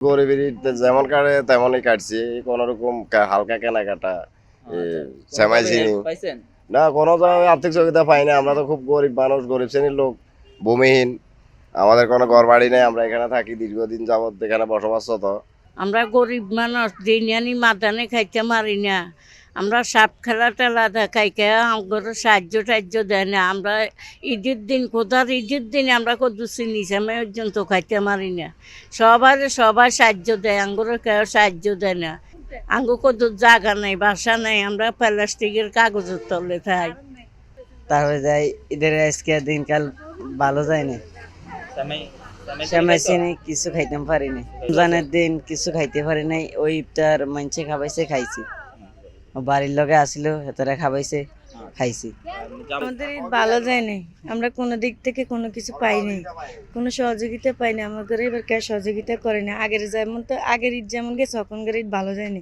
গরিবের ঈদ যেমন কাটে তেমনই কাটছি, কোনো রকম হালকা কেনাকাটা সেমাই চিনি পাইছেন? না, কোনো তো আর্থিক সহযোগিতা পাই না। আমরা তো খুব গরিব মানুষ, গরিব শ্রেণীর লোক, ভূমিহীন, আমাদের কোনো ঘর বাড়ি নেই। আমরা এখানে থাকি দীর্ঘদিন যাবত, এখানে বসবাসরত। আমরা গরিব মানুষ, দিন আনি মাদানে খাইতে মারি না। আমরা সাপ খেলা টেলা দেখাইকে আমার সাহায্য টাহ্য দেয় না। আমরা ঈদের দিন কোথার ঈদের দিন আমরা কত চিনি আমি পর্যন্ত খাইতে মারি না। সবাই সাহায্য দেয়, আঙ্গুর কেউ সাহায্য দেয় না। আঙ্গু কত জায়গা নাই, বাসা নাই, আমরা প্লাস্টিকের কাগজের তলে থাই। তারপরে যাই ঈদের আজকে দিনকাল ভালো যায় না। সেমাই চিনি কিছু খাইতে পারি নাই। রমজানের দিন কিছু খাইতে পারি নাই। ওই ইফতার মানছে খাবাইছে, খাইছি। বাড়ির লগে আসিল, হেতারা খাবাইছে, খাইছি। আমাদের ঈদ ভালো যায় নাই। আমরা কোনো দিক থেকে কোনো কিছু পাই নাই, কোনো সহযোগিতা পাই না। আমাদের এবার কে সহযোগিতা করে না। আগের ঈদ যেমন গেছে, এখনকার ঈদ ভালো যায় না।